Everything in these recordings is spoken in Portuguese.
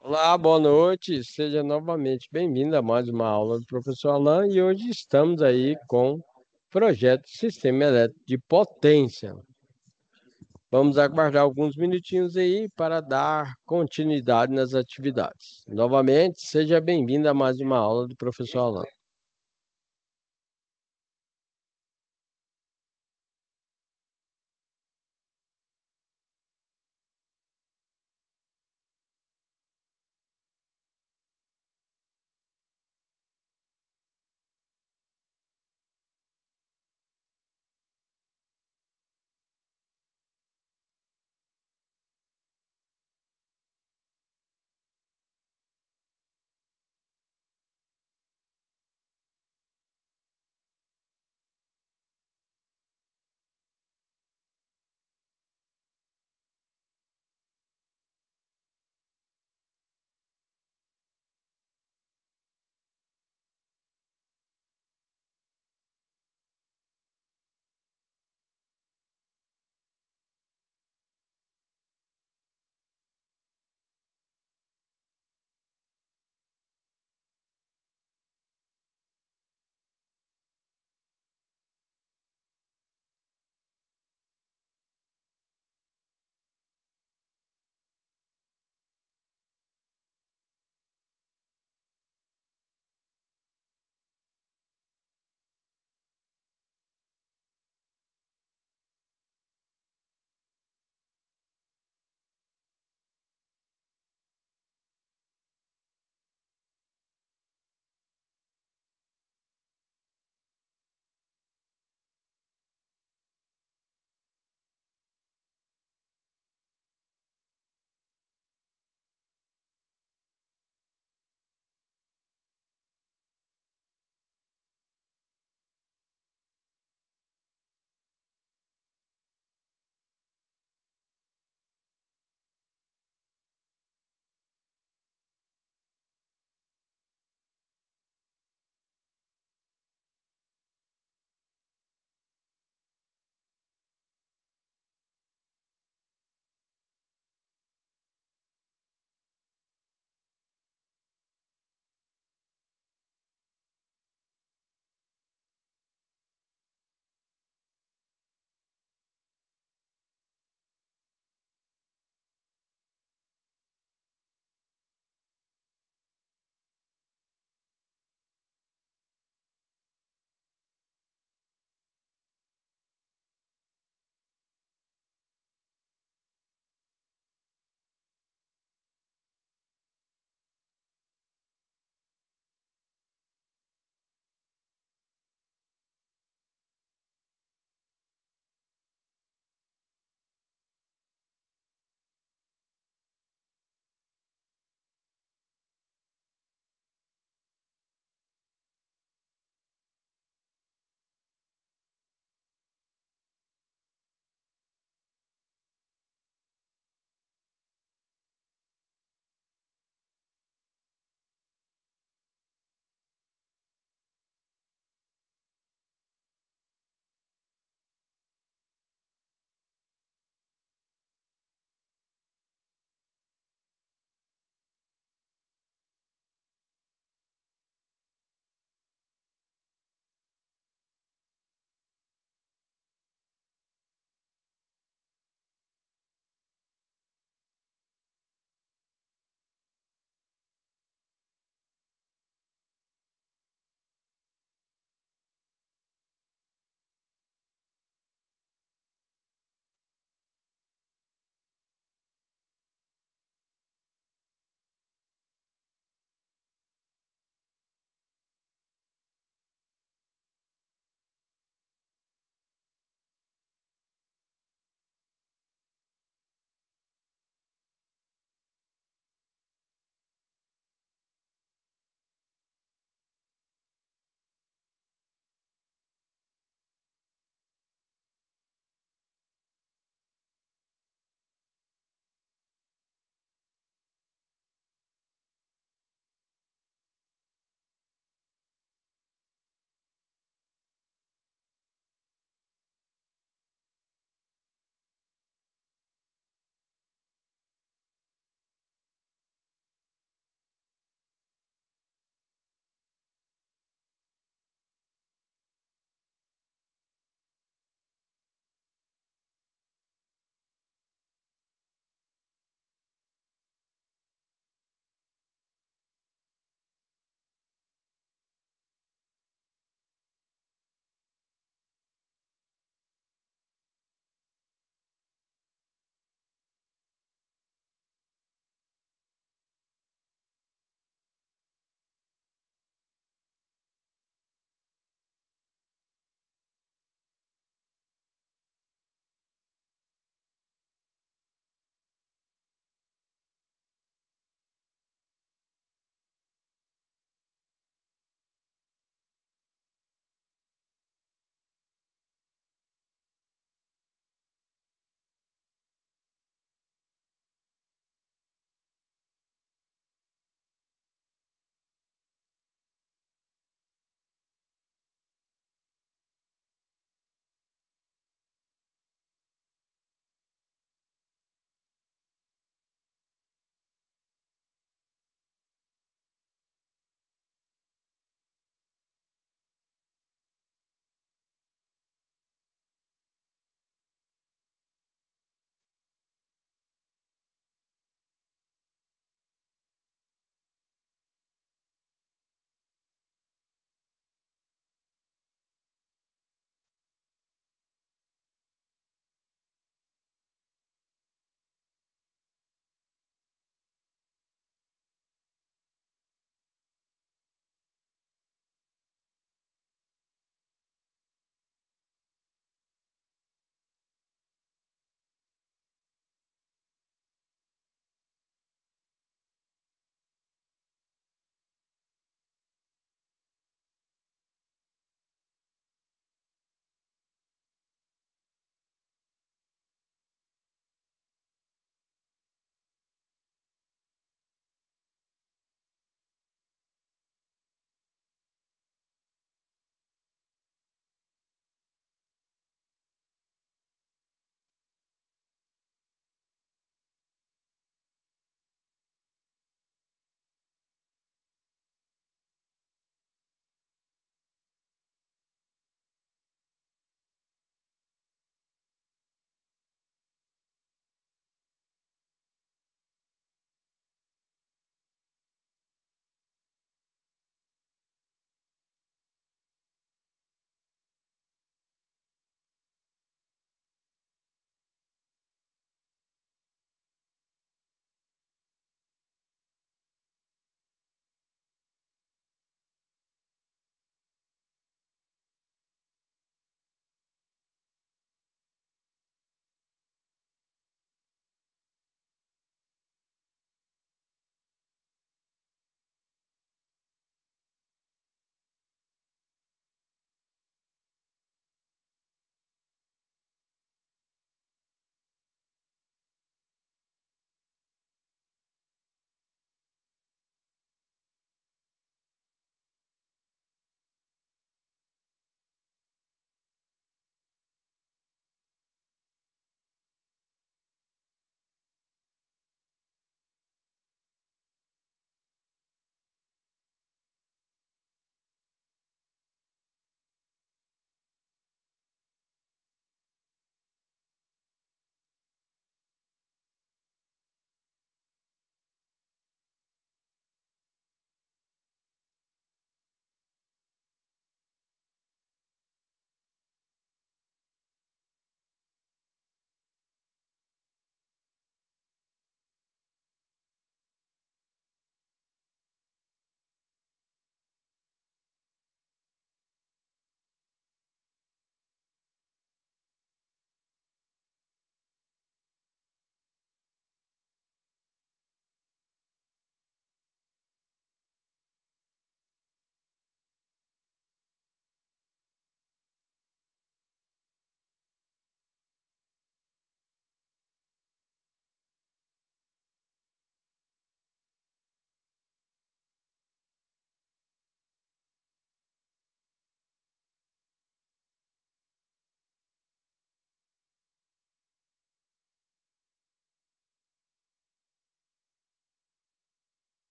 Olá, boa noite. Seja novamente bem-vindo a mais uma aula do professor Alan e hoje estamos aí com o projeto Sistema Elétrico de Potência. Vamos aguardar alguns minutinhos aí para dar continuidade nas atividades. Novamente, seja bem-vindo a mais uma aula do professor Alan.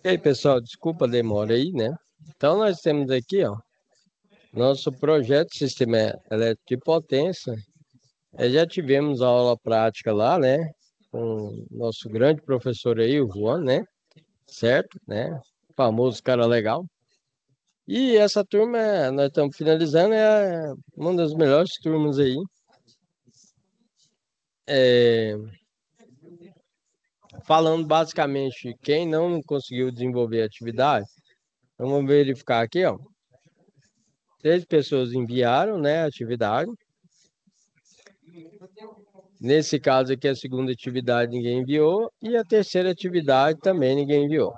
E aí, pessoal, desculpa a demora aí, né? Então, nós temos aqui, ó, nosso projeto de Sistema Elétrico de Potência. Já tivemos a aula prática lá, né? Com o nosso grande professor aí, o Juan, né? Certo, né? Famoso cara legal. E essa turma, nós estamos finalizando, é uma das melhores turmas aí. É, falando basicamente, quem não conseguiu desenvolver a atividade, vamos verificar aqui, ó. 3 pessoas enviaram, né, a atividade. Nesse caso aqui, a segunda atividade ninguém enviou e a terceira atividade também ninguém enviou.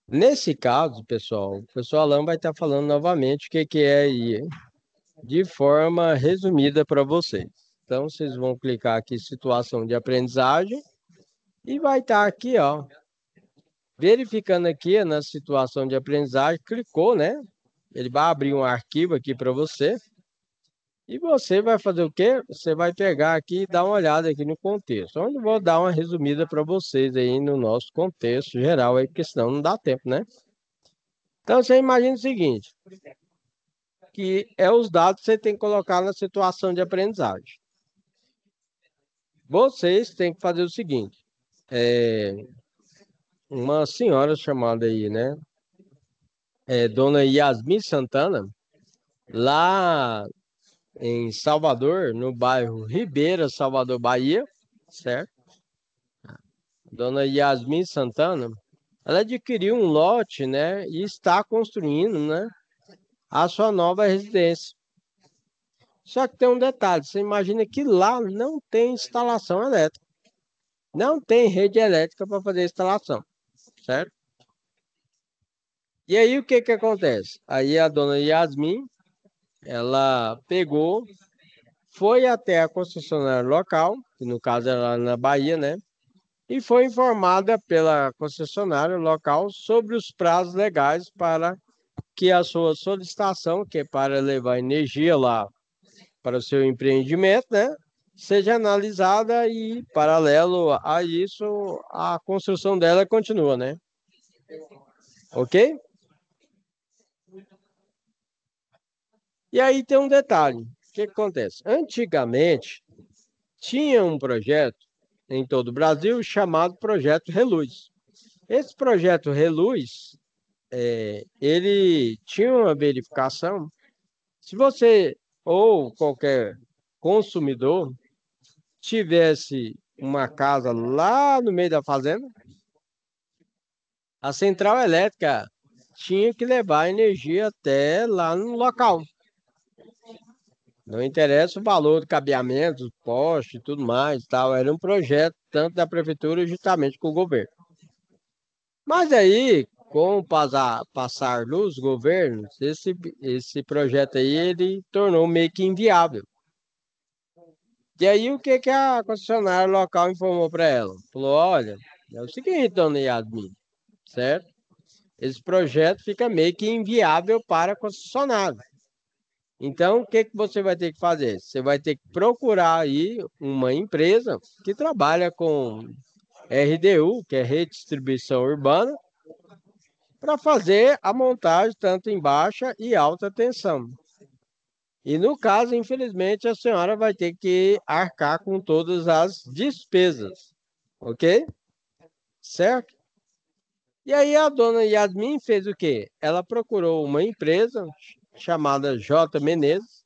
Nesse caso, pessoal, o professor Alan vai estar falando novamente o que é aí, de forma resumida para vocês. Então, vocês vão clicar aqui, situação de aprendizagem, e vai estar aqui, ó, verificando aqui na situação de aprendizagem, clicou, né? Ele vai abrir um arquivo aqui para você. E você vai fazer o quê? Você vai pegar aqui e dar uma olhada aqui no contexto. Onde eu vou dar uma resumida para vocês aí no nosso contexto geral, aí, porque senão não dá tempo, né? Então você imagina o seguinte, que é os dados que você tem que colocar na situação de aprendizagem. Vocês têm que fazer o seguinte, uma senhora chamada aí, né? Dona Yasmin Santana, lá em Salvador, no bairro Ribeira, Salvador, Bahia, certo? Dona Yasmin Santana, ela adquiriu um lote, né, e está construindo, né, a sua nova residência. Só que tem um detalhe, você imagina que lá não tem instalação elétrica, não tem rede elétrica para fazer a instalação, certo? E aí o que que acontece? Aí a dona Yasmin, ela pegou, foi até a concessionária local, que no caso era lá na Bahia, né? E foi informada pela concessionária local sobre os prazos legais para que a sua solicitação, que é para levar energia lá para o seu empreendimento, né, seja analisada e, paralelo a isso, a construção dela continua, né? Ok? E aí tem um detalhe. O que que acontece? Antigamente, tinha um projeto em todo o Brasil chamado Projeto Reluz. Esse projeto Reluz, ele tinha uma verificação. Se você ou qualquer consumidor tivesse uma casa lá no meio da fazenda, a central elétrica tinha que levar a energia até lá no local. Não interessa o valor do cabeamento, os postes e tudo mais, tal. Era um projeto tanto da prefeitura justamente com o governo. Mas aí, com o passar dos governos, esse projeto aí ele tornou meio que inviável. E aí o que que a concessionária local informou para ela? Falou, olha, é o seguinte, dona Yasmin, certo? Esse projeto fica meio que inviável para a concessionária. Então, o que que você vai ter que fazer? Você vai ter que procurar aí uma empresa que trabalha com RDU, que é Redistribuição Urbana, para fazer a montagem tanto em baixa e alta tensão. E no caso, infelizmente, a senhora vai ter que arcar com todas as despesas, ok? Certo? E aí a dona Yasmin fez o quê? Ela procurou uma empresa chamada J. Menezes,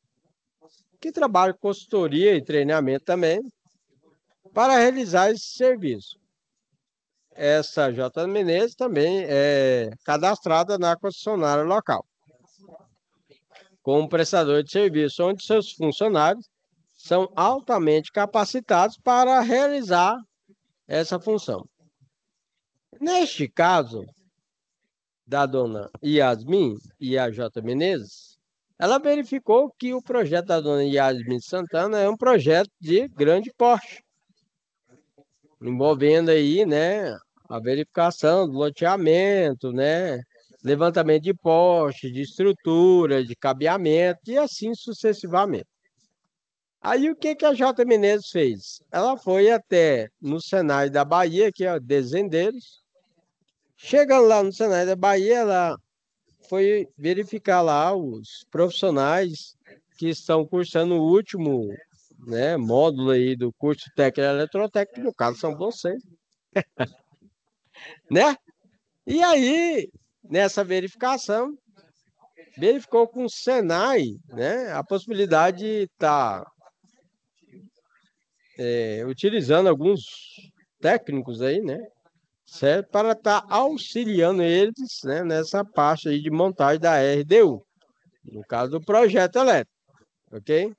que trabalha com consultoria e treinamento também, para realizar esse serviço. Essa J. Menezes também é cadastrada na concessionária local, como prestador de serviço, onde seus funcionários são altamente capacitados para realizar essa função. Neste caso, da dona Yasmin e a J. Menezes, ela verificou que o projeto da dona Yasmin Santana é um projeto de grande porte, envolvendo aí, né, a verificação do loteamento, né, levantamento de poste, de estrutura, de cabeamento e assim sucessivamente. Aí o que que a J. Menezes fez? Ela foi até no Senai da Bahia, que é Desendeiros. Chegando lá no Senai da Bahia, ela foi verificar lá os profissionais que estão cursando o último, né, módulo aí do curso técnico eletrotécnico, no caso são vocês, né? E aí, nessa verificação, verificou com o Senai, né, a possibilidade de estar utilizando alguns técnicos aí, né, certo? Para estar auxiliando eles, né, nessa parte aí de montagem da RDU, no caso do projeto elétrico, ok?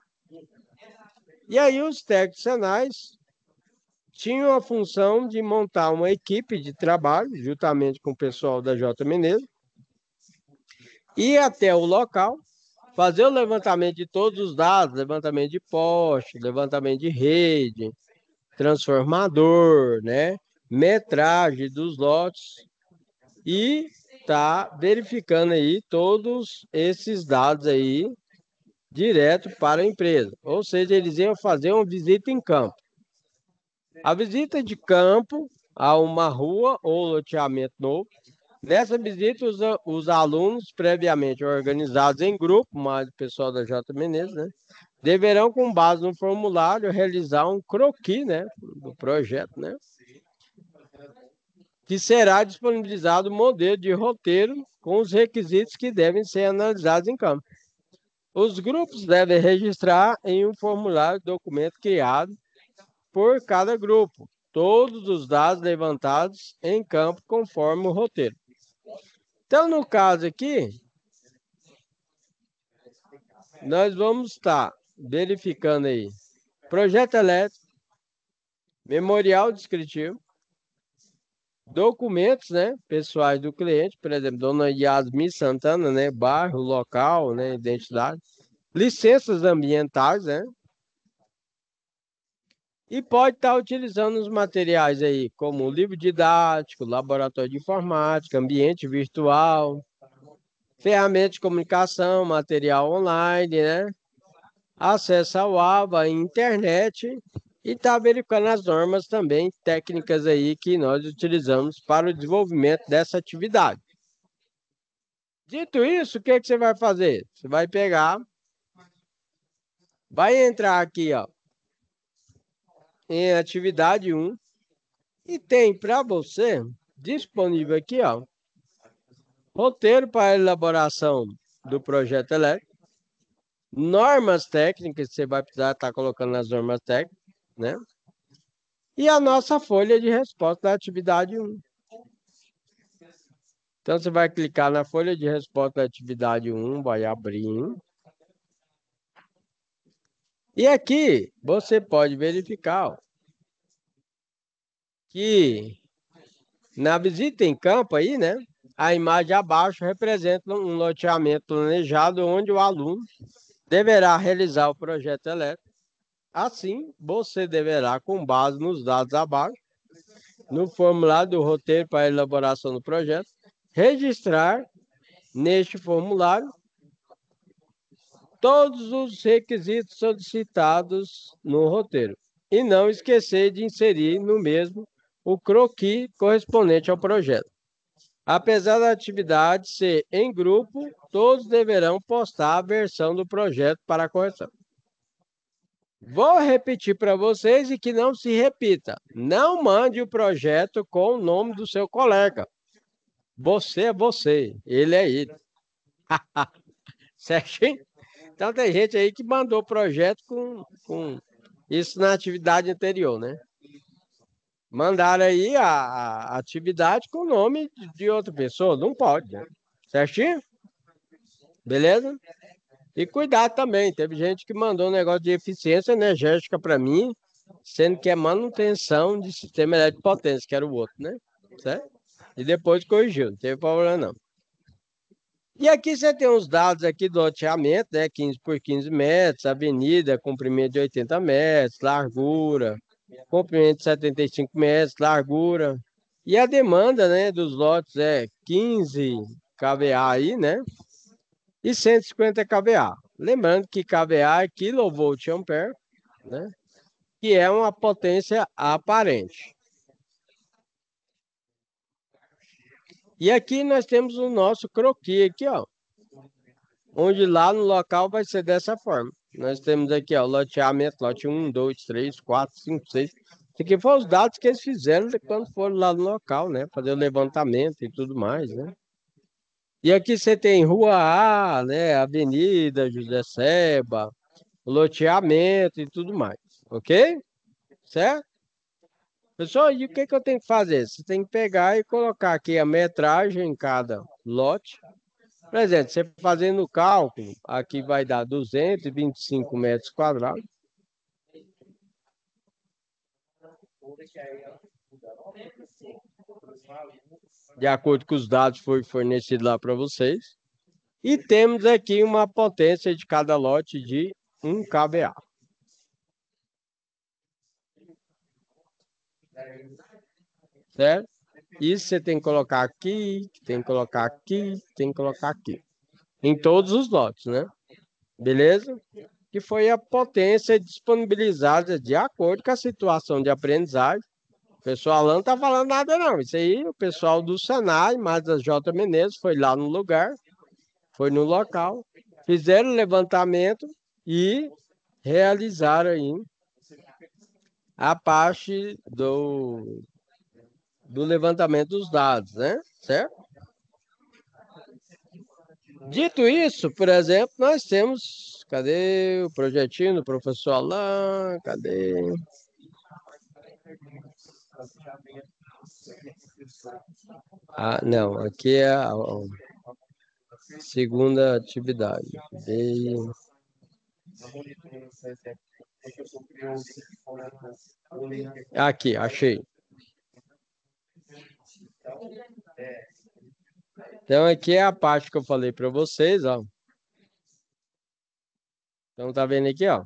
E aí os técnicos senais tinham a função de montar uma equipe de trabalho, juntamente com o pessoal da J. Menezes, ir até o local, fazer o levantamento de todos os dados, levantamento de poste, levantamento de rede, transformador, né? Metragem dos lotes e tá verificando aí todos esses dados aí direto para a empresa. Ou seja, eles iam fazer uma visita em campo. A visita de campo a uma rua ou loteamento novo. Nessa visita, os alunos previamente organizados em grupo, mais o pessoal da J. Menezes, né, deverão, com base no formulário, realizar um croquis, né, do projeto, né, que será disponibilizado o modelo de roteiro com os requisitos que devem ser analisados em campo. Os grupos devem registrar em um formulário documento criado por cada grupo todos os dados levantados em campo conforme o roteiro. Então, no caso aqui, nós vamos estar verificando aí projeto elétrico, memorial descritivo, documentos, né, pessoais do cliente, por exemplo, dona Yasmin Santana, né, bairro, local, né, identidade, licenças ambientais, né, e pode estar utilizando os materiais aí, como livro didático, laboratório de informática, ambiente virtual, ferramentas de comunicação, material online, né, acesso ao AVA, internet, e está verificando as normas também técnicas aí que nós utilizamos para o desenvolvimento dessa atividade. Dito isso, o que você vai fazer? Você vai pegar, vai entrar aqui, ó, em atividade 1 e tem para você disponível aqui, ó, roteiro para elaboração do projeto elétrico, normas técnicas, você vai precisar estar colocando as normas técnicas, né? E a nossa folha de resposta da atividade 1. Então, você vai clicar na folha de resposta da atividade 1, vai abrir. E aqui, você pode verificar ó, que na visita em campo aí, né? A imagem abaixo representa um loteamento planejado onde o aluno deverá realizar o projeto elétrico. Assim, você deverá, com base nos dados abaixo, no formulário do roteiro para a elaboração do projeto, registrar neste formulário todos os requisitos solicitados no roteiro e não esquecer de inserir no mesmo o croquis correspondente ao projeto. Apesar da atividade ser em grupo, todos deverão postar a versão do projeto para a correção. Vou repetir para vocês e que não se repita. Não mande o projeto com o nome do seu colega. Você é você, ele é ele. Certinho? Então tem gente aí que mandou projeto com isso na atividade anterior, né? Mandaram aí a atividade com o nome de outra pessoa. Não pode, né? Certinho? Beleza? E cuidado também, teve gente que mandou um negócio de eficiência energética para mim, sendo que é manutenção de sistema elétrico de potência, que era o outro, né? Certo? E depois corrigiu, não teve problema não. E aqui você tem os dados aqui do loteamento, né? 15 por 15 metros, avenida, comprimento de 80 metros, largura, comprimento de 75 metros, largura. E a demanda, né, dos lotes é 15 kVA aí, né? E 150 kVA. Lembrando que kVA é kilovolt ampere né? Que é uma potência aparente. E aqui nós temos o nosso croquis aqui, ó, onde lá no local vai ser dessa forma. Nós temos aqui, ó, loteamento, lote 1, 2, 3, 4, 5, 6. Isso aqui foram os dados que eles fizeram quando foram lá no local, né? Fazer o levantamento e tudo mais, né? E aqui você tem Rua A, né? Avenida José Seba, loteamento e tudo mais, ok? Certo? Pessoal, e o que que eu tenho que fazer? Você tem que pegar e colocar aqui a metragem em cada lote. Por exemplo, você fazendo o cálculo, aqui vai dar 225 metros quadrados. De acordo com os dados que foi fornecido lá para vocês. E temos aqui uma potência de cada lote de 1 kVA. Certo? Isso você tem que colocar aqui, tem que colocar aqui, tem que colocar aqui. Em todos os lotes, né? Beleza? Que foi a potência disponibilizada de acordo com a situação de aprendizagem. O pessoal lá não está falando nada, não. Isso aí, o pessoal do Senai, mais a J. Menezes, foi lá no lugar, foi no local, fizeram o levantamento e realizaram aí a parte do levantamento dos dados, né? Certo? Dito isso, por exemplo, nós temos. Cadê o projetinho do professor Alain? Cadê? Ah, não, aqui é a segunda atividade. Aqui, achei. Então, aqui é a parte que eu falei para vocês, ó. Então, tá vendo aqui, ó?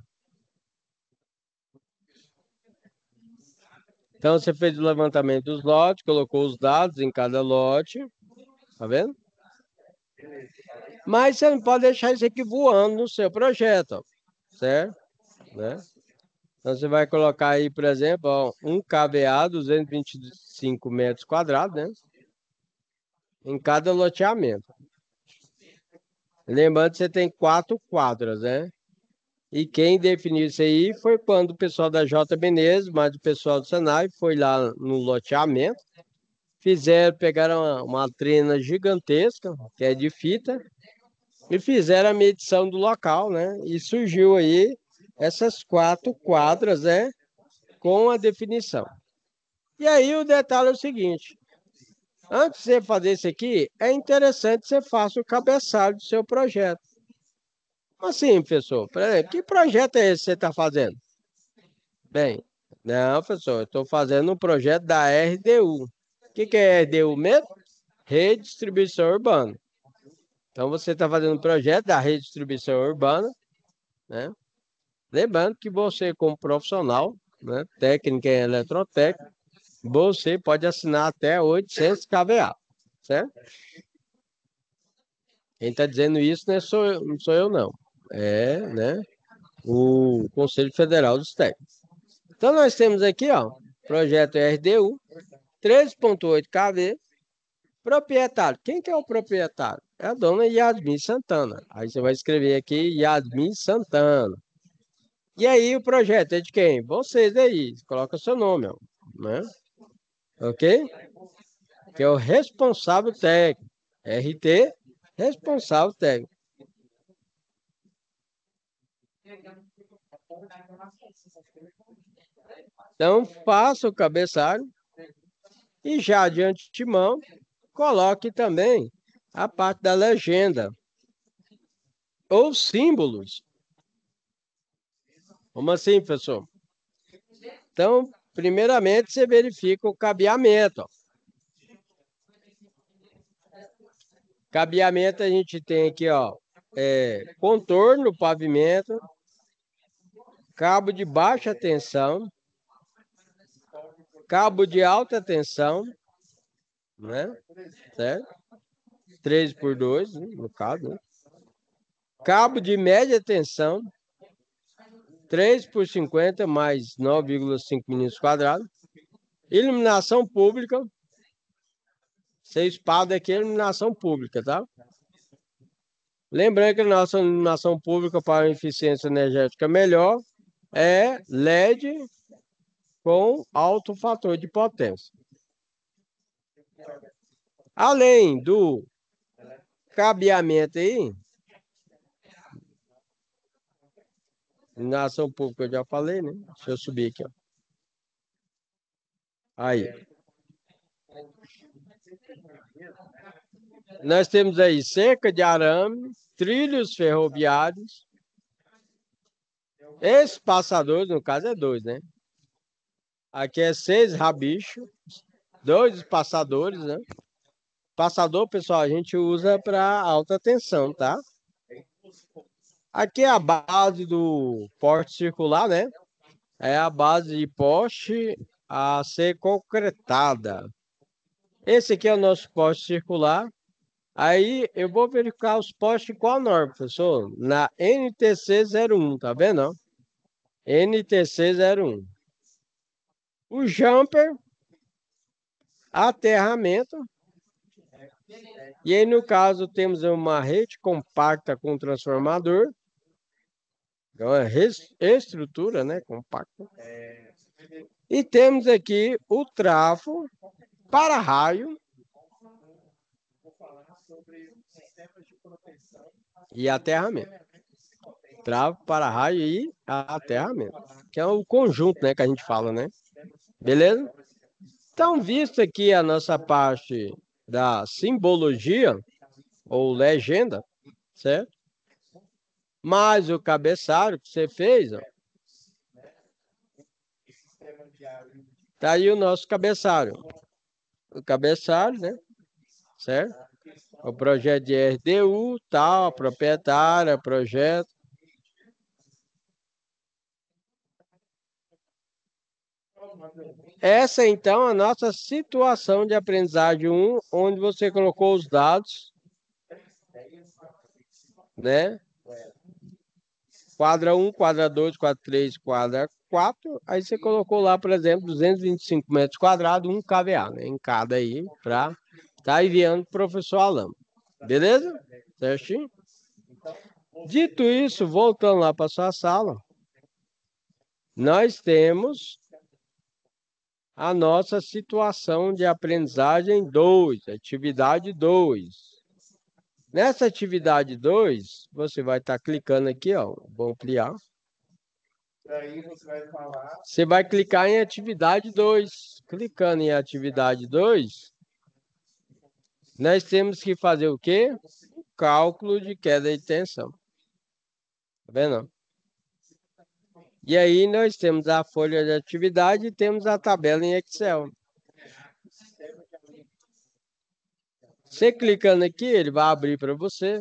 Então, você fez o levantamento dos lotes, colocou os dados em cada lote, tá vendo? Mas você não pode deixar isso aqui voando no seu projeto, ó, certo? Né? Então, você vai colocar aí, por exemplo, ó, 1 kVA, 225 metros quadrados, né? Em cada loteamento. Lembrando que você tem 4 quadras, né? E quem definiu isso aí foi quando o pessoal da J. Menezes, mais o pessoal do Senai, foi lá no loteamento, pegaram uma trena gigantesca, que é de fita, e fizeram a medição do local, né? E surgiu aí essas 4 quadras, né? Com a definição. E aí o detalhe é o seguinte: antes de você fazer isso aqui, é interessante que você faça o cabeçalho do seu projeto. Assim, professor, por exemplo, que projeto é esse que você está fazendo? Bem, não, professor, eu estou fazendo um projeto da RDU. O que é RDU mesmo? Redistribuição Urbana. Então, você está fazendo um projeto da redistribuição urbana, né? Lembrando que você, como profissional, né, técnico em eletrotécnica, você pode assinar até 800 kVA, certo? Quem está dizendo isso não sou eu, não. É, né, o Conselho Federal dos Técnicos. Então, nós temos aqui, ó, projeto RDU, 13,8 kV, proprietário. Quem que é o proprietário? É a dona Yasmin Santana. Aí você vai escrever aqui Yasmin Santana. E aí o projeto é de quem? Vocês aí. Coloca seu nome, ó, né? Ok? Que é o responsável técnico. RT, responsável técnico. Então, faça o cabeçalho e já de antemão, coloque também a parte da legenda ou símbolos. Como assim, professor? Então, primeiramente, você verifica o cabeamento. Ó. Cabeamento a gente tem aqui, ó, contorno, pavimento, cabo de baixa tensão, cabo de alta tensão, né? Certo? 3x2, né? No caso, né? Cabo de média tensão, 3 por 50 mais 9,5 milímetros quadrados. Iluminação pública. 6 espadas aqui é iluminação pública, tá? Lembrando que a nossa iluminação pública para eficiência energética melhor é LED com alto fator de potência. Além do cabeamento aí, iluminação pública eu já falei, né? Deixa eu subir aqui, ó. Aí. Nós temos aí cerca de arame, trilhos ferroviários, espaçadores, no caso é 2, né? Aqui é 6 rabichos, 2 espaçadores, né? Passador, pessoal, a gente usa para alta tensão, tá? Aqui é a base do poste circular, né? É a base de poste a ser concretada. Esse aqui é o nosso poste circular. Aí eu vou verificar os postes qual norma, professor? Na NTC 01, tá vendo? NTC 01. O jumper, aterramento. E aí, no caso, temos uma rede compacta com transformador. É uma estrutura, né? Compacta. E temos aqui o trafo para raio e aterramento. Trafo para raio e aterramento. Que é o conjunto, né? Que a gente fala, né? Beleza? Então, visto aqui a nossa parte da simbologia ou legenda, certo? Mais o cabeçalho que você fez, ó. Tá aí o nosso cabeçalho. O cabeçalho, né? Certo? O projeto de RDU, tal, proprietária, projeto. Essa, então, é a nossa situação de aprendizagem 1, onde você colocou os dados, né? Quadra 1, quadra 2, quadra 3, quadra 4. Aí você colocou lá, por exemplo, 225 metros quadrados, um kVA, né? Em cada aí, para estar enviando para o professor Alamo. Beleza? Certinho? Dito isso, voltando lá para sua sala, nós temos a nossa situação de aprendizagem 2, atividade 2. Nessa atividade 2, você vai estar clicando aqui, ó, vou ampliar. Aí você vai falar. Você vai clicar em atividade 2. Clicando em atividade 2, nós temos que fazer o quê? O cálculo de queda de tensão. Tá vendo? E aí nós temos a folha de atividade e temos a tabela em Excel. Você clicando aqui, ele vai abrir para você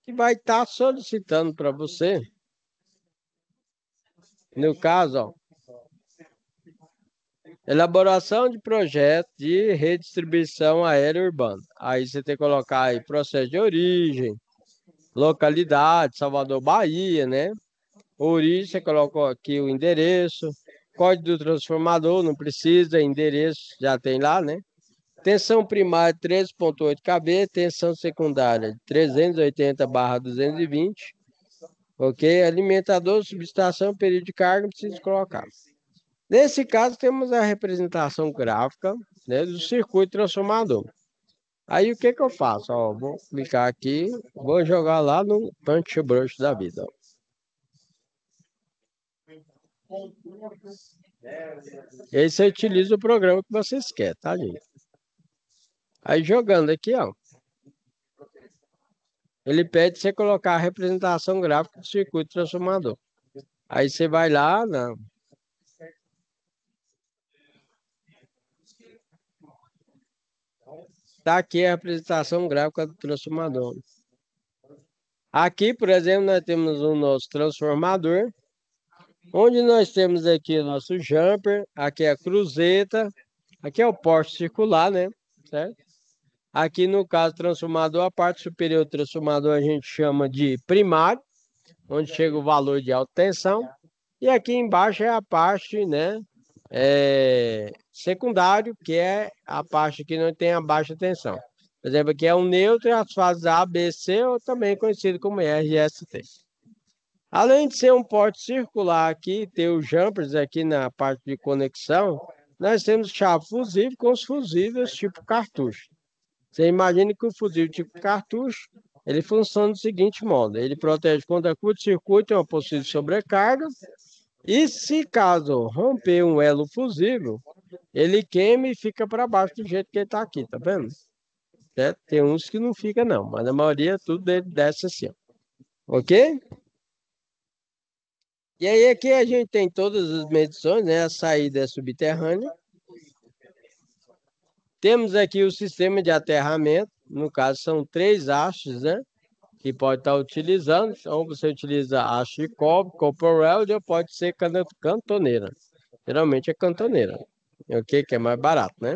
e vai estar solicitando para você, no caso, ó, elaboração de projeto de redistribuição aérea urbana. Aí você tem que colocar aí processo de origem, localidade, Salvador, Bahia, né? Origem, você colocou aqui o endereço, código do transformador, não precisa, endereço já tem lá, né? Tensão primária 13,8 kV, tensão secundária 380/220, ok? Alimentador, subestação, período de carga, não precisa colocar. Nesse caso, temos a representação gráfica, né, do circuito transformador. Aí, o que que eu faço? Ó, vou clicar aqui, vou jogar lá no Punch Brush da vida. Ó. E aí você utiliza o programa que vocês querem, tá, gente? Aí jogando aqui, ó. Ele pede você colocar a representação gráfica do circuito transformador. Aí você vai lá na... Tá aqui a representação gráfica do transformador. Aqui, por exemplo, nós temos o nosso transformador, onde nós temos aqui o nosso jumper, aqui é a cruzeta, aqui é o poste circular, né? Certo? Aqui no caso transformador, a parte superior do transformador a gente chama de primário, onde chega o valor de alta tensão. E aqui embaixo é a parte, né, secundário, que é a parte que não tem a baixa tensão. Por exemplo, aqui é o neutro e as fases A, B, C, ou também conhecido como RST. Além de ser um porte circular aqui, ter os jumpers aqui na parte de conexão, nós temos chave fusível com os fusíveis tipo cartucho. Você imagina que o fusível tipo cartucho, ele funciona do seguinte modo: ele protege contra curto-circuito e uma possível sobrecarga, e se caso romper um elo fusível, ele queima e fica para baixo do jeito que ele está aqui, tá vendo? Tem uns que não fica não, mas a maioria tudo desce assim, ó. Ok? E aí aqui a gente tem todas as medições, né? A saída é subterrânea. Temos aqui o sistema de aterramento, no caso são 3 hastes, né? Que pode estar utilizando. Então você utiliza haste de cobre, copper weld, ou pode ser cantoneira. Geralmente é cantoneira, ok? Que é mais barato, né?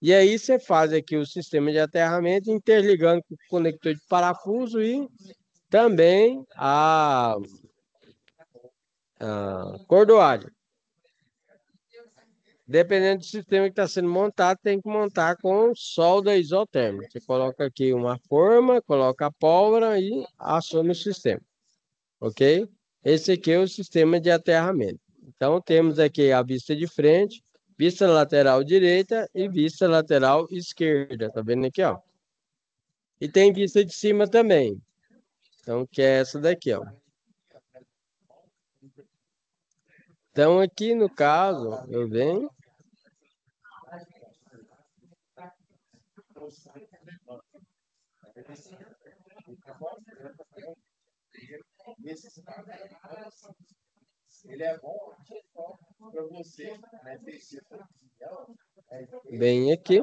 E aí você faz aqui o sistema de aterramento interligando com o conector de parafuso e também a cordoalho. Dependendo do sistema que está sendo montado, tem que montar com solda isotérmica. Você coloca aqui uma forma, coloca a pólvora e aciona o sistema. Ok? Esse aqui é o sistema de aterramento. Então, temos aqui a vista de frente, vista lateral direita e vista lateral esquerda. Tá vendo aqui, ó? E tem vista de cima também. Então, que é essa daqui, ó. Então, aqui no caso, eu venho. Ele é bom para você, né? Bem aqui.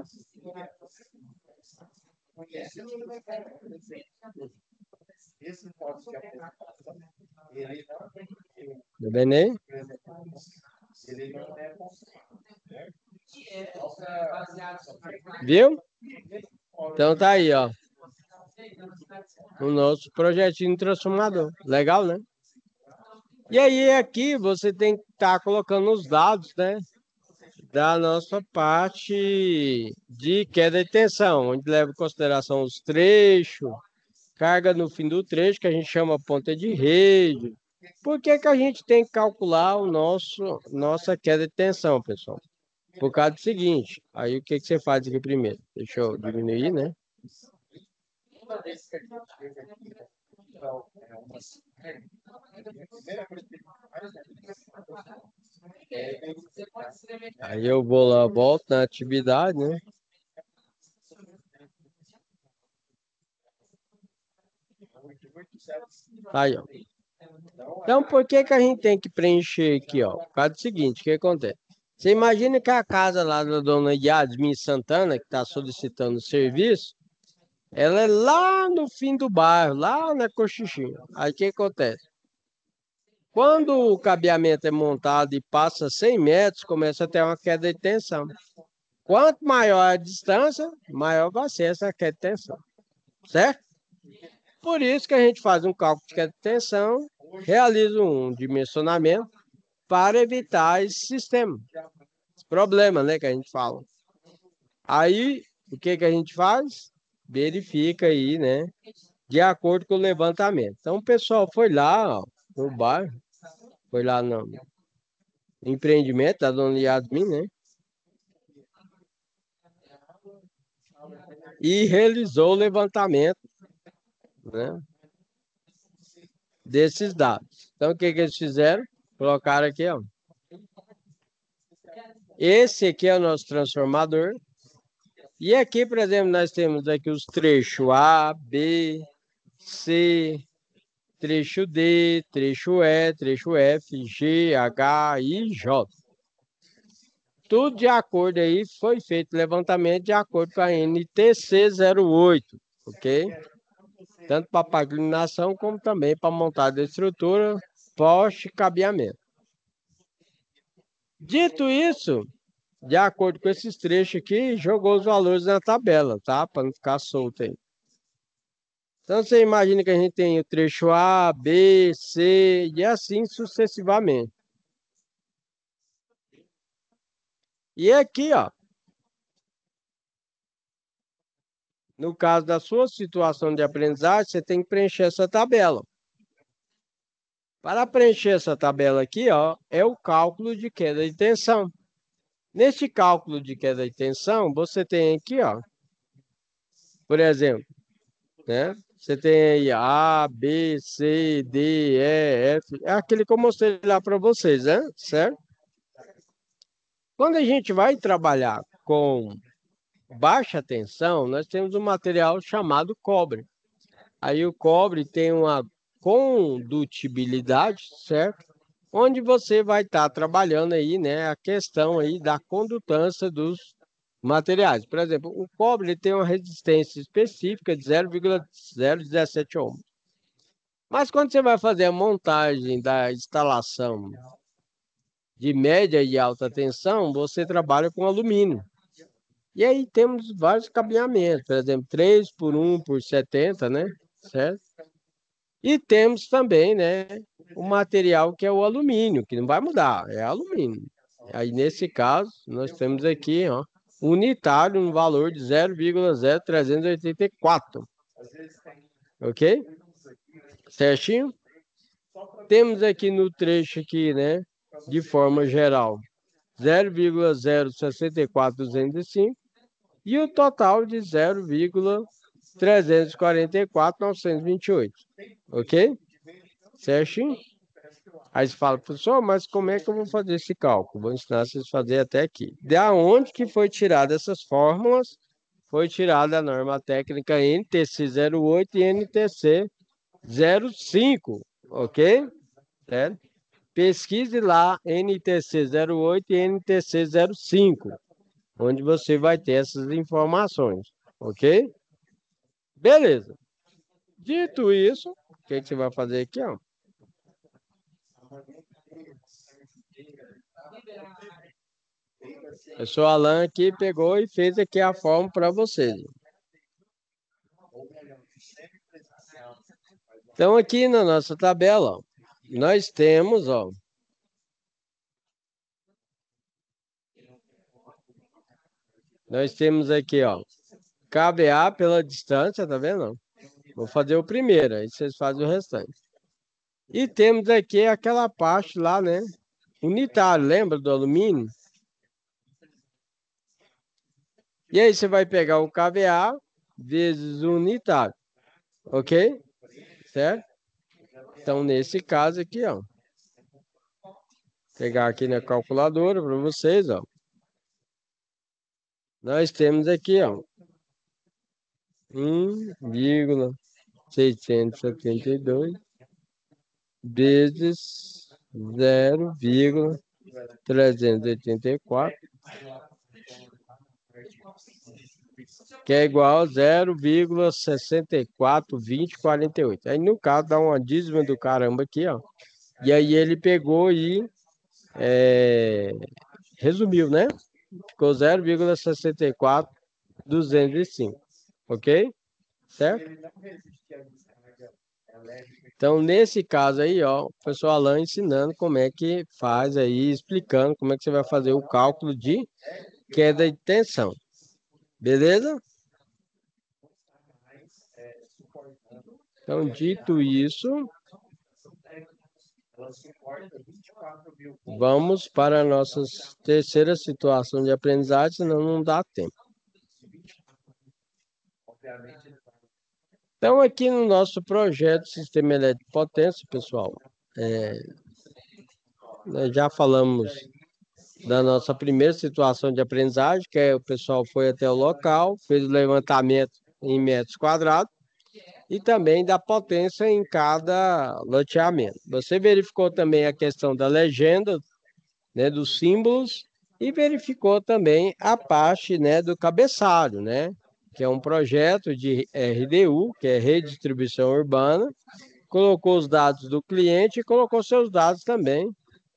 Esse pode ser apresentação. Ele não Tá vendo aí? ele não é Viu? Então tá aí, ó. O nosso projetinho transformador. Legal, né? E aí aqui você tem que estar colocando os dados, né? Da nossa parte de queda de tensão, onde leva em consideração os trechos, carga no fim do trecho, que a gente chama ponta de rede. Por que que a gente tem que calcular nossa queda de tensão, pessoal? Por causa do seguinte, aí o que que você faz aqui primeiro? Deixa eu diminuir, né? toda vez que a gente chega aqui, então, é uma a primeira coisa que Aí eu vou lá, volto na atividade, né? Aí, ó. Então, por que que a gente tem que preencher aqui, ó? Por causa do seguinte, o que acontece? Você imagina que a casa lá da dona Yasmin Santana, que está solicitando serviço, ela é lá no fim do bairro, lá na Coxixinha. Aí o que acontece? Quando o cabeamento é montado e passa 100 metros, começa a ter uma queda de tensão. Quanto maior a distância, maior vai ser essa queda de tensão. Certo? Por isso que a gente faz um cálculo de queda de tensão, realiza um dimensionamento para evitar esse sistema, esse problema, né, que a gente fala. Aí, o que que a gente faz? Verifica aí, né, de acordo com o levantamento. Então, o pessoal foi lá, ó, no bairro, foi lá no empreendimento da dona Yasmin, né, e realizou o levantamento, né, desses dados. Então, o que que eles fizeram? Colocaram aqui, ó. Esse aqui é o nosso transformador. E aqui, por exemplo, nós temos aqui os trechos A, B, C, trecho D, trecho E, trecho F, G, H, I, J. Tudo de acordo aí, foi feito levantamento de acordo com a NTC 08, ok? Tanto para paginação como também para montar da estrutura, poste e cabeamento. Dito isso, de acordo com esses trechos aqui, jogou os valores na tabela, tá? Para não ficar solto aí. Então, você imagina que a gente tem o trecho A, B, C e assim sucessivamente. E aqui, ó, no caso da sua situação de aprendizagem, você tem que preencher essa tabela. Para preencher essa tabela aqui, ó, é o cálculo de queda de tensão. Neste cálculo de queda de tensão, você tem aqui, ó, por exemplo, né? Você tem aí A, B, C, D, E, F. É aquele que eu mostrei lá para vocês, né? Certo? Quando a gente vai trabalhar com baixa tensão, nós temos um material chamado cobre. Aí o cobre tem uma condutibilidade, certo? Onde você vai estar trabalhando aí, né, a questão aí da condutância dos materiais. Por exemplo, o cobre ele tem uma resistência específica de 0,017 ohms. Mas quando você vai fazer a montagem da instalação de média e alta tensão, você trabalha com alumínio. E aí temos vários cabeamentos, por exemplo, 3 por 1 por 70, né? Certo? E temos também, né, o material que é o alumínio, que não vai mudar, é alumínio. Aí nesse caso, nós temos aqui, ó, unitário no valor de 0,0384. Ok? Certinho? Temos aqui no trecho aqui, né, de forma geral, 0,064205 e o total de 0,344928. Ok? Certinho? Aí você fala, professor, mas como é que eu vou fazer esse cálculo? Vou ensinar vocês a fazer até aqui. Da onde que foi tirada essas fórmulas? Foi tirada a norma técnica NTC 08 e NTC 05, ok? Certo? Pesquise lá NTC 08 e NTC 05, onde você vai ter essas informações, ok? Beleza. Dito isso, o que você vai fazer aqui, ó? Eu sou Alan aqui, pegou e fez aqui a forma para vocês. Então, aqui na nossa tabela, ó, nós temos, ó, aqui, ó, KBA pela distância, tá vendo? Vou fazer o primeiro, aí vocês fazem o restante. E temos aqui aquela parte lá, né? Unitário, lembra do alumínio? E aí você vai pegar o KVA vezes o unitário, ok? Certo? Então, nesse caso aqui, ó, pegar aqui na calculadora para vocês, ó. Nós temos aqui, ó, 1,672 vezes 0,384, que é igual a 0,642048. Aí, no caso, dá uma dízima do caramba aqui, ó. E aí ele pegou e resumiu, né? Ficou 0,64205, ok? Certo? Então, nesse caso aí, ó, o professor Alan ensinando como é que faz aí, explicando como é que você vai fazer o cálculo de queda de tensão. Beleza? Então, dito isso, vamos para a nossa terceira situação de aprendizagem, senão não dá tempo. Então, aqui no nosso projeto Sistema Elétrico de Potência, pessoal, nós já falamos da nossa primeira situação de aprendizagem, que é o pessoal foi até o local, fez o levantamento em metros quadrados e também da potência em cada loteamento. Você verificou também a questão da legenda, né, dos símbolos, e verificou também a parte, né, do cabeçalho, né, que é um projeto de RDU, que é Redistribuição Urbana, colocou os dados do cliente e colocou seus dados também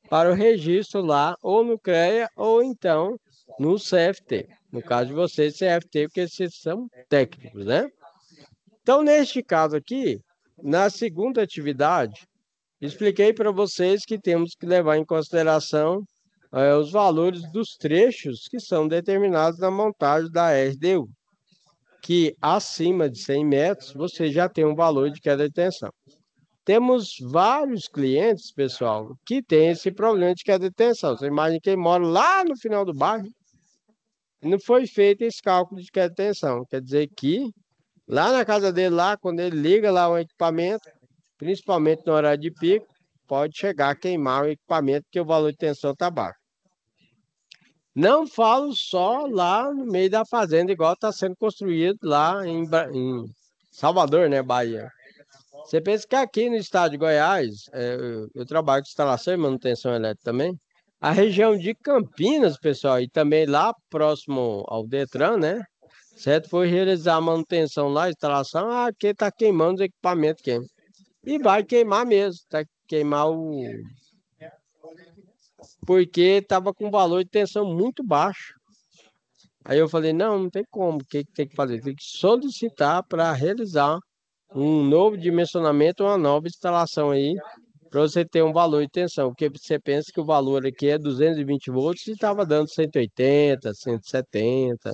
para o registro lá, ou no CREA, ou então no CFT. No caso de vocês, CFT, porque vocês são técnicos, né? Então, neste caso aqui, na segunda atividade, expliquei para vocês que temos que levar em consideração os valores dos trechos que são determinados na montagem da RDU, que acima de 100 metros você já tem um valor de queda de tensão. Temos vários clientes, pessoal, que têm esse problema de queda de tensão. Você imagina quem mora lá no final do bairro, não foi feito esse cálculo de queda de tensão. Quer dizer que lá na casa dele, lá, quando ele liga lá o equipamento, principalmente no horário de pico, pode chegar a queimar o equipamento, porque o valor de tensão está baixo. Não falo só lá no meio da fazenda, igual está sendo construído lá em Salvador, né, Bahia. Você pensa que aqui no estado de Goiás, eu trabalho com instalação e manutenção elétrica também, a região de Campinas, pessoal, e também lá próximo ao Detran, né? Certo? Foi realizar a manutenção lá, a instalação, aqui está queimando os equipamentos. Queima. E vai queimar mesmo, tá queimar o... Porque estava com valor de tensão muito baixo. Aí eu falei, não tem como, o que tem que fazer? Tem que solicitar para realizar um novo dimensionamento, uma nova instalação aí, para você ter um valor de tensão. Porque você pensa que o valor aqui é 220 volts e estava dando 180, 170.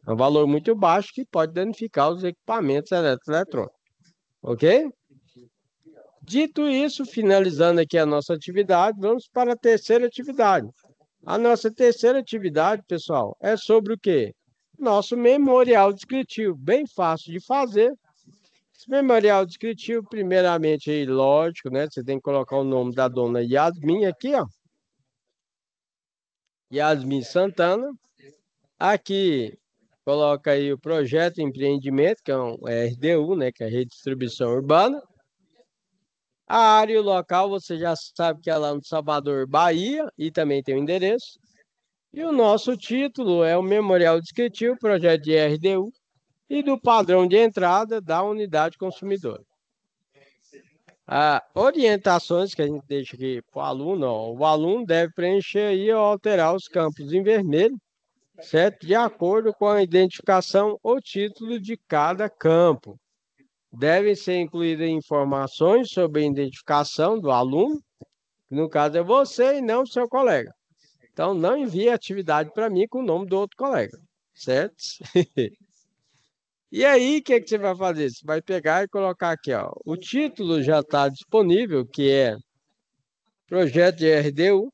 É um valor muito baixo que pode danificar os equipamentos eletrônicos. Ok? Dito isso, finalizando aqui a nossa atividade, vamos para a terceira atividade. A nossa terceira atividade, pessoal, é sobre o quê? Nosso memorial descritivo, bem fácil de fazer. Esse memorial descritivo, primeiramente, aí, lógico, né? Você tem que colocar o nome da dona Yasmin aqui, ó. Yasmin Santana. Aqui, coloca aí o projeto de empreendimento, que é um RDU, né? Que é Redistribuição Urbana. A área e o local, você já sabe que é lá no Salvador, Bahia, e também tem o endereço. E o nosso título é o Memorial Descritivo, Projeto de RDU, e do padrão de entrada da unidade consumidora. Orientações que a gente deixa aqui para o aluno, ó, o aluno deve preencher aí ou alterar os campos em vermelho, certo? De acordo com a identificação ou título de cada campo. Devem ser incluídas informações sobre a identificação do aluno, que no caso é você e não o seu colega. Então, não envie a atividade para mim com o nome do outro colega, certo? E aí, o que você vai fazer? Você vai pegar e colocar aqui, ó. O título já está disponível, que é Projeto de RDU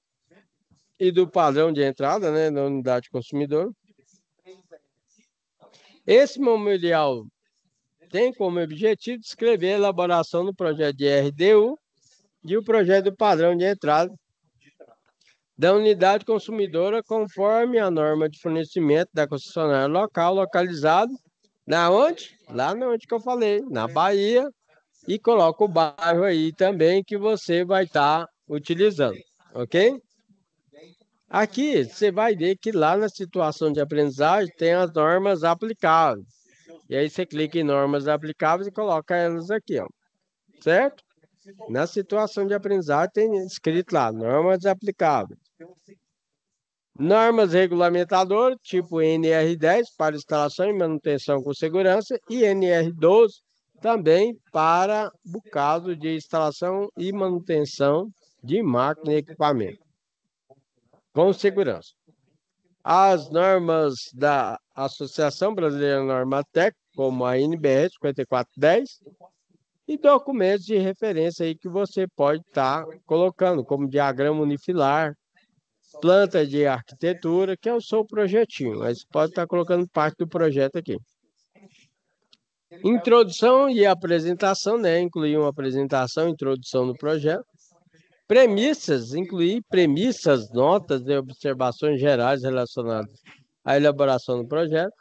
e do padrão de entrada, né, da unidade consumidor. Esse memorial tem como objetivo descrever a elaboração do projeto de RDU e o projeto do padrão de entrada da unidade consumidora conforme a norma de fornecimento da concessionária local localizado na onde? Lá na onde que eu falei, na Bahia, e coloca o bairro aí também que você vai estar utilizando, ok? Aqui você vai ver que lá na situação de aprendizagem tem as normas aplicáveis. E aí você clica em normas aplicáveis e coloca elas aqui, ó, certo? Na situação de aprendizagem tem escrito lá, normas aplicáveis. Normas regulamentadoras, tipo NR10 para instalação e manutenção com segurança e NR12 também para o caso de instalação e manutenção de máquina e equipamento com segurança. As normas da Associação Brasileira Normatec, como a NBR 5410, e documentos de referência aí que você pode estar colocando, como diagrama unifilar, planta de arquitetura, que é o seu projetinho, mas pode estar colocando parte do projeto aqui. Introdução e apresentação, né? Incluir uma apresentação, introdução do projeto. Premissas, incluir premissas, notas e observações gerais relacionadas à elaboração do projeto.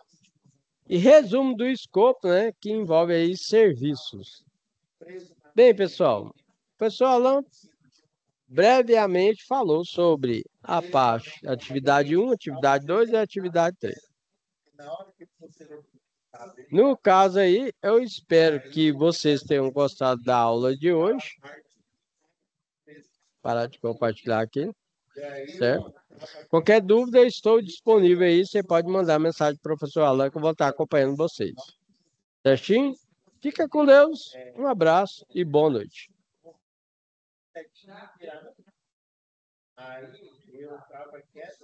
E resumo do escopo, né? Que envolve aí serviços. Bem, pessoal, o pessoal Alain brevemente falou sobre a parte atividade 1, atividade 2 e atividade 3. No caso aí, eu espero que vocês tenham gostado da aula de hoje. Parar de compartilhar aqui, certo? Qualquer dúvida, eu estou disponível aí. Você pode mandar mensagem para o professor Alain, que eu vou estar acompanhando vocês. Certinho? Fica com Deus, um abraço e boa noite. Aí eu tava quieto.